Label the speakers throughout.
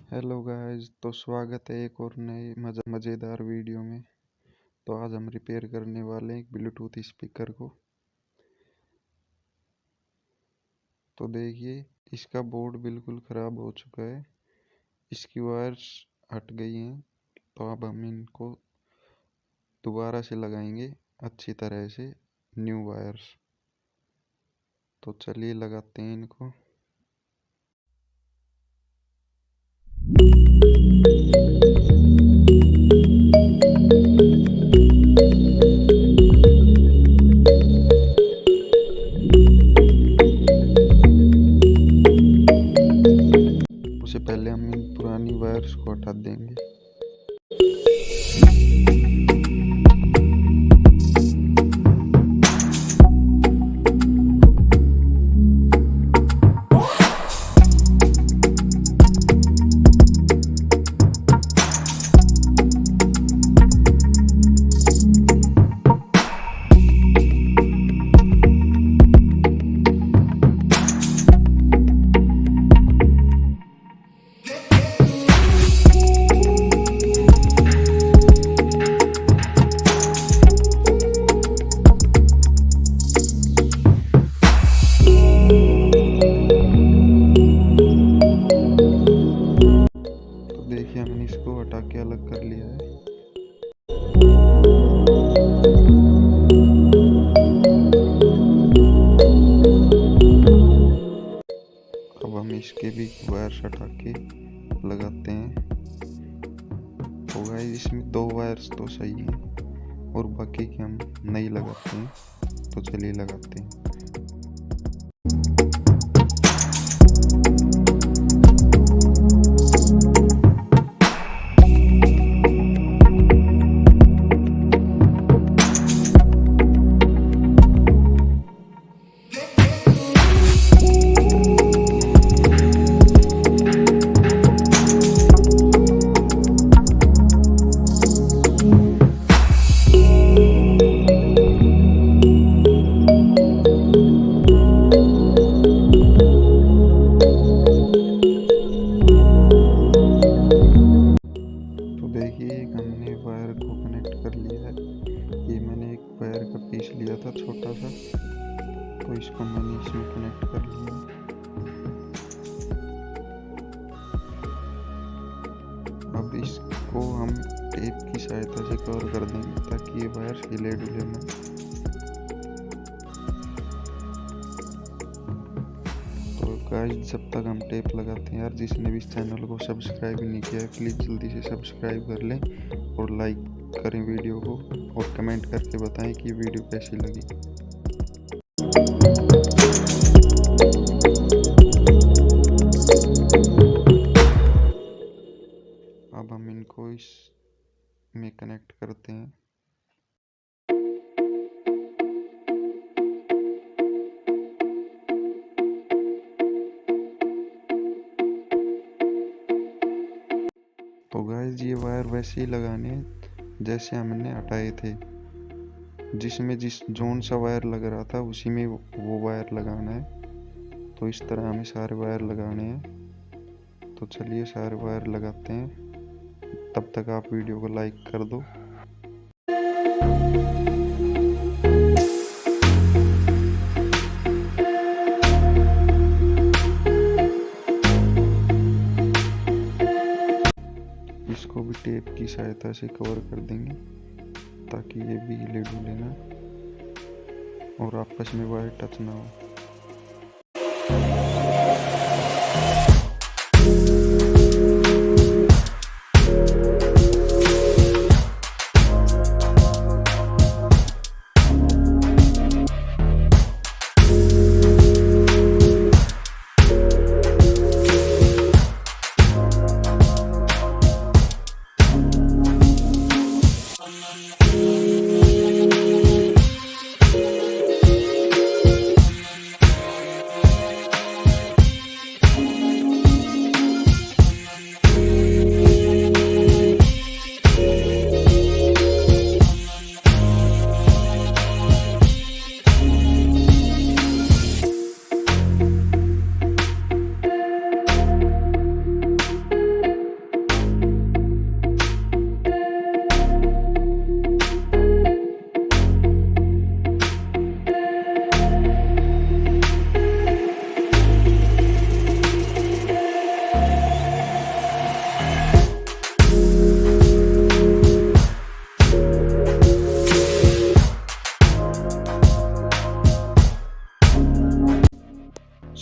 Speaker 1: Hello guys, तो स्वागत है एक और नए मज़ेदार वीडियो में। तो आज हम रिपेयर करने वाले हैं एक ब्लूटूथ स्पीकर को। तो देखिए, इसका बोर्ड बिल्कुल ख़राब हो चुका है, इसकी वायर्स हट गई हैं। तो अब हम इनको दोबारा से लगाएंगे अच्छी तरह से, न्यू वायर्स। तो चलिए लगाते हैं इनको। उससे पहले हम इन पुरानी वायर्स को हटा देंगे। तो देखिए, हमने इसको हटा के अलग कर लिया है। अब हम इसके भी वायर्स हटा के लगाते हैं। तो गाइस, इसमें दो वायर्स तो सही हैं और बाकी के हम नहीं लगाते हैं। तो चलिए लगाते हैं। देखिए, एक हमने वायर को कनेक्ट कर लिया है। ये मैंने एक वायर का पीस लिया था छोटा सा, तो इसको मैंने इसमें कनेक्ट कर लिया। अब इसको हम टेप की सहायता से कवर कर देंगे ताकि ये वायर हिले डुले ना। तो गाइस, जब तक हम टेप लगाते हैं, यार जिसने भी इस चैनल को सब्सक्राइब नहीं किया है, प्लीज़ जल्दी से सब्सक्राइब कर लें और लाइक करें वीडियो को, और कमेंट करके बताएं कि वीडियो कैसी लगी। अब हम इनको इस में कनेक्ट करते हैं। तो गाइस, ये वायर वैसे ही लगाने हैं जैसे हमने हटाए थे। जिसमें जिस जोन सा वायर लग रहा था उसी में वो वायर लगाना है। तो इस तरह हमें सारे वायर लगाने हैं। तो चलिए सारे वायर लगाते हैं। तब तक आप वीडियो को लाइक कर दो। इसको भी टेप की सहायता से कवर कर देंगे ताकि ये भी हिले डुले ना और आपस में वायर टच ना हो।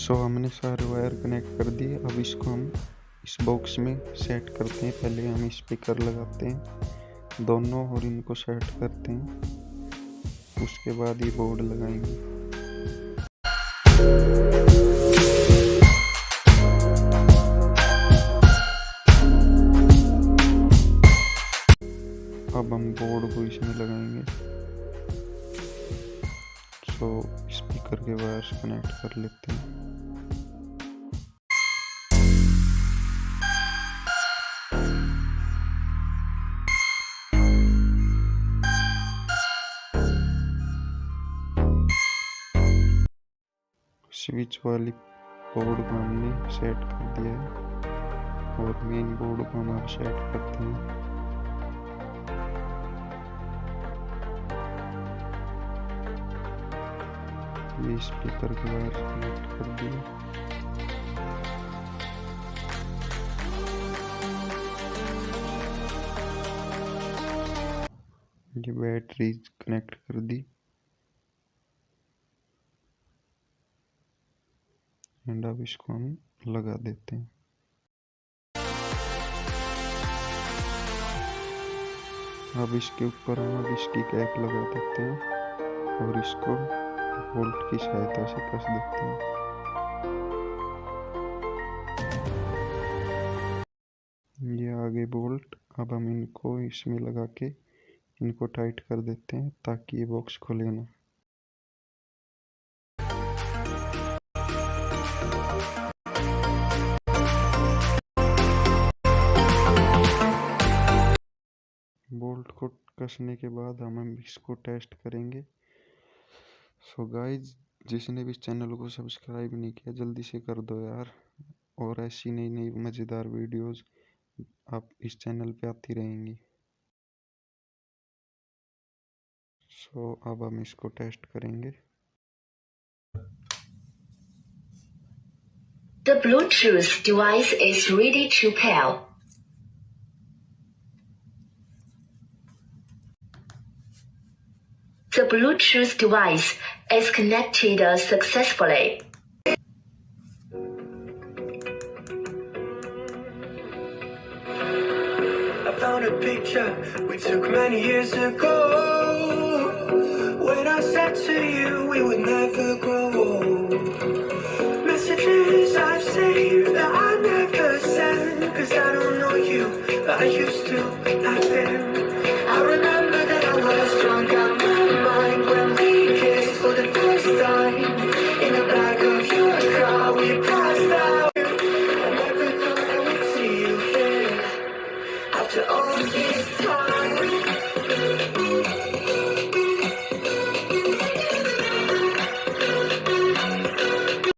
Speaker 1: सो हमने सारे वायर कनेक्ट कर दिए। अब इसको हम इस बॉक्स में सेट करते हैं। पहले हम स्पीकर लगाते हैं दोनों और इनको सेट करते हैं, उसके बाद ये बोर्ड लगाएंगे। अब हम बोर्ड को इसमें लगाएंगे। सो स्पीकर के वायर्स कनेक्ट कर लेते हैं। स्विच वाली बोर्ड को हमने सेट कर दिया है और मेन बोर्ड को हम अब सेट करते हैं। ये स्पीकर के वायर कनेक्ट कर दिए। ये बैटरी कनेक्ट कर दी एंड अब इसको हम लगा देते हैं। अब इसके ऊपर हम अब इसकी कैप लगा देते हैं और इसको बोल्ट की सहायता से कस देते हैं। ये आगे बोल्ट। अब हम इनको इसमें लगा के इनको टाइट कर देते हैं ताकि ये बॉक्स खुले ना। बोल्ट को कसने के बाद हम इसको टेस्ट करेंगे। सो गाइज, जिसने भी इस चैनल को सब्सक्राइब नहीं किया जल्दी से कर दो यार, और ऐसी नई नई मज़ेदार वीडियोस आप इस चैनल पे आती रहेंगी। सो अब हम इसको टेस्ट करेंगे।
Speaker 2: The Bluetooth device is ready to pair. The Bluetooth device is connected successfully.
Speaker 3: I found a picture we took many years ago. When I said to you we would never grow old. Messages I've saved that I never send, 'cause I don't know you, but I used to back then. I remember